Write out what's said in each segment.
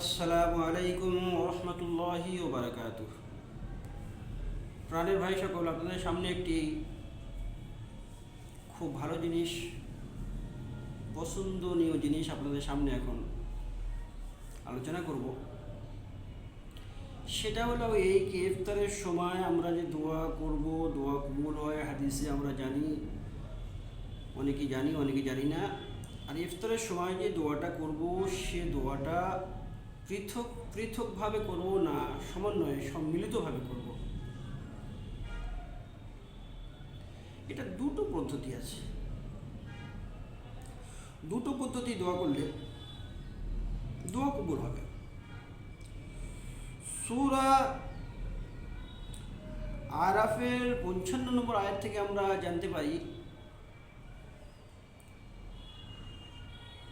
আসসালামু আলাইকুম রহমতুল্লাহি ওবারাকাতুহ। প্রাণের ভাই সকল, আপনাদের সামনে একটি খুব ভালো জিনিস, পছন্দনীয় জিনিস আপনাদের সামনে এখন আলোচনা করব। সেটা হলো এই কি, ইফতারের সময় আমরা যে দোয়া করব, দোয়া কবুল হয় হাদিসে আমরা জানি, অনেকেই জানি অনেকে জানি না। আর ইফতারের সময় যে দোয়াটা করব, সে দোয়াটা পৃথক পৃথকভাবে করব না, সমন্বয়ে সম্মিলিতভাবে করব। এটা দুটো পদ্ধতি আছে। দুটো পদ্ধতি দোয়া করলে দোয়া কবুল হবে। সূরা আরাফের ৫৫ নম্বর আয়াত থেকে আমরা জানতে পারি,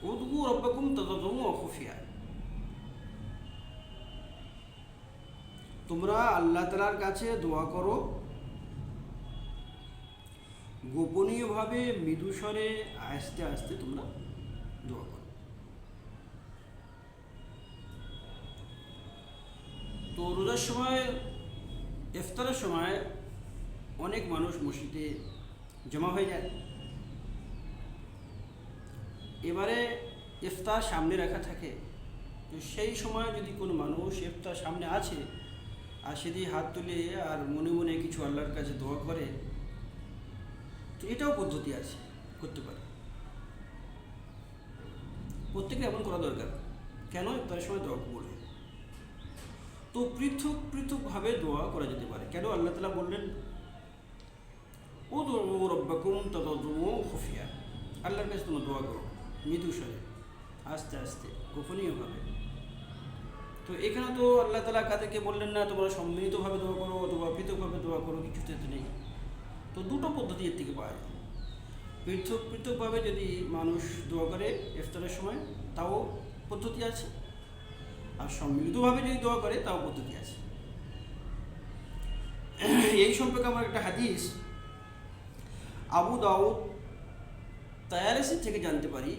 উদউ রাব্বাকুম তাদাররুআন ওয়া খুফিয়া, তোমরা আল্লাহ তাআলার কাছে দোয়া করো গোপনীয়ভাবে, মৃদু স্বরে, আস্তে আস্তে তোমরা দোয়া করো। তো রোজার সময়, ইফতারের সময় অনেক মানুষ মসজিদে জমা হয়ে যায়। এবারে ইফতার সামনে রাখা থাকে, তো সেই সময় যদি কোনো মানুষ ইফতার সামনে আছে আর সেদিকে হাত তুলে আর মনে মনে কিছু আল্লাহর কাছে দোয়া করে, তো এটাও পদ্ধতি আছে, করতে পারে। প্রত্যেকে এমন করা দরকার, কেন ইফতারের সময় দোয়া কবুল হয়। তো পৃথক পৃথকভাবে দোয়া করা যেতে পারে। কেন আল্লাহ তাআলা বললেন উদউ রাব্বাকুম তাদাররুআন ওয়া খুফিয়া, আল্লাহর কাছে তোমরা দোয়া করো মৃদু স্বরে, আস্তে আস্তে, গোপনীয়ভাবে। তো এখানে তো আল্লাহ তাআলা কাদেরকে বললেন না তোমরা সম্মিলিতভাবে দোয়া করো অথবা পৃথকভাবে দোয়া করো, কিছুতে তো নেই। তো দুটো পদ্ধতি এর থেকে পাওয়া যায়। পৃথক পৃথকভাবে যদি মানুষ দোয়া করে ইফতারের সময়, তাও পদ্ধতি আছে, আর সম্মিলিতভাবে যদি দোয়া করে তাও পদ্ধতি আছে। এই সম্পর্কে আমার একটা হাদিস আবু দাউদ তায়ালিসি থেকে জানতে পারি,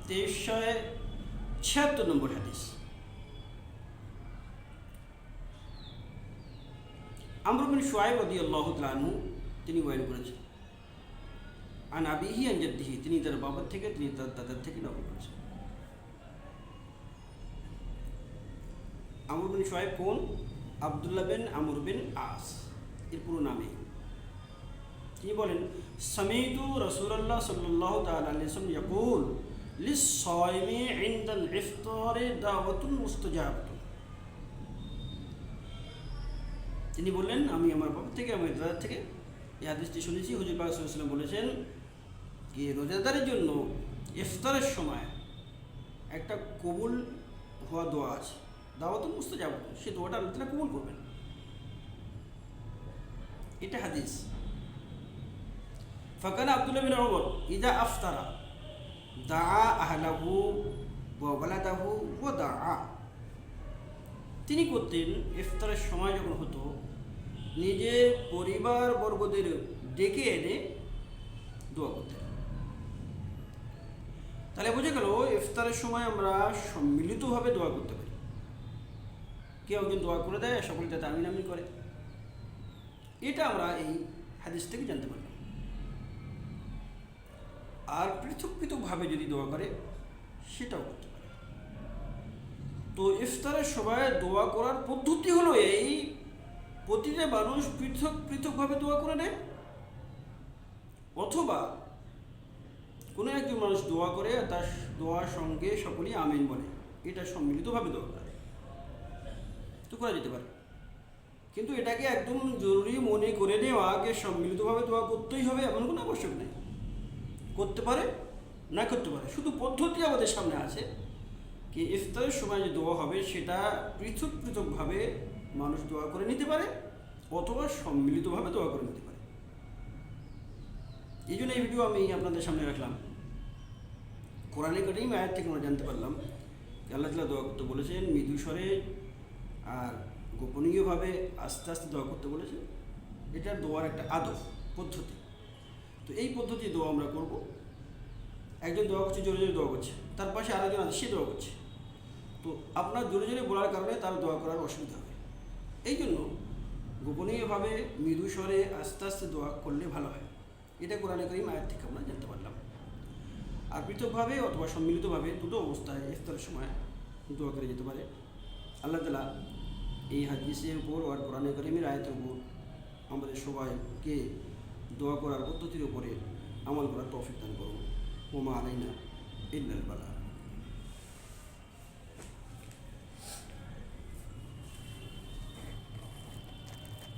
2376 নম্বর হাদিস। আমর বিন শুআয়ব রাদিয়াল্লাহু তাআলা আনহু তিনি বয়ান করেছেন, আন আবিহি আন জাদ্দিহি, তিনি তার বাবার থেকে, তিনি তার দাদার থেকে নকল করেছেন। আমর বিন শুআয়ব কোন? আব্দুল্লাহ বিন আমর বিন আস, এর পুরো নামে। তিনি বলেন, সামিতু রাসূলুল্লাহ সাল্লাল্লাহু তাআলা আলাইহি ওয়াসাল্লাম ইয়াকুল লিস-সায়মি ইনদাল ইফতারি দাওয়াতুন মুস্তাজাবাতুন। তিনি বললেন, আমি আমার বাবা থেকে, আমার দাদার থেকে এই হাদিসটি শুনেছি। হুজুর পাক সাল্লাল্লাহু আলাইহি ওয়াসাল্লাম বলেছেন যে রোজাদারের জন্য ইফতারের সময় একটা কবুল হওয়া দোয়া আছে, দাওয়াতুন মুস্তাজাবাতুন, সেই দোয়াটা আল্লাহ তাআলা কবুল করবেন। এটা হাদিস। ফাকানা আব্দুল্লাহ বিন উমর ইযা আফতারা দাআ আহলাহু ওয়া ওয়ালাদাহু ওয়া দাআ, তিনি করতেন ইফতারের সময় যখন হতো, নিজের পরিবার বর্গদের ডেকে এনে দোয়া করতেন। তাহলে বোঝা গেল ইফতারের সময় আমরা সম্মিলিতভাবে দোয়া করতে পারি। কেউ একজন দোয়া করে দেয়, সকলে যাতে আমিন আমিন করে, এটা আমরা এই হাদিস থেকে জানতে পারি। আর পৃথক পৃথকভাবে যদি দোয়া করে, সেটাও করতে পারে। তো ইফতারের সময় দোয়া করার পদ্ধতি হলো এই, প্রতিটা মানুষ পৃথক পৃথকভাবে দোয়া করে নেয়, অথবা কোনো একজন মানুষ দোয়া করে আর তার দোয়ার সঙ্গে সকলেই আমিন বলে, এটা সম্মিলিতভাবে দোয়া করে, তো করা যেতে পারে। কিন্তু এটাকে একদম জরুরি মনে করে নেওয়া যে সম্মিলিতভাবে দোয়া করতেই হবে এমন কোনো আবশ্যক নেই। করতে পারে, না করতে পারে, শুধু পদ্ধতি আমাদের সামনে আছে কি ইফতারের সময় যে দোয়া হবে সেটা পৃথক পৃথকভাবে মানুষ দোয়া করে নিতে পারে, অথবা সম্মিলিতভাবে দোয়া করে নিতে পারে। এই জন্য এই ভিডিও আমি আপনাদের সামনে রাখলাম। কোরআনে কারীম আয়াত থেকে আমরা জানতে পারলাম আল্লাহ তাআলা দোয়া করতে বলেছেন মৃদু স্বরে আর গোপনীয়ভাবে, আস্তে আস্তে দোয়া করতে বলেছেন। এটা দোয়ার একটা আদব পদ্ধতি। তো এই পদ্ধতি দোয়া আমরা করব। একজন দোয়া করছে, জোরে জোরে দোয়া করছে, তার পাশে আরেকজন আছে, সে দোয়া করছে। তো আপনার জোরে জোরে বলার কারণে তার দোয়া করার অসুবিধা হবে। এই জন্য গোপনীয়ভাবে মৃদু স্বরে আস্তে আস্তে দোয়া করলে ভালো হয়। এটা কোরআনে কারীম আয়াত থেকে আমরা জানতে পারলাম। আর পৃথকভাবে অথবা সম্মিলিতভাবে দুটো অবস্থায় ইফতারের সময় দোয়া করে যেতে পারে। আল্লাহ তাআলা এই হাদিসের উপর আর কোরআনে কারীমের আয়াতের উপর আমাদের সবাইকে দোয়া করার পদ্ধতির উপরে আমল করার তৌফিক দান করুন। ওমা আলাইনা ইল্লাল বালাগ।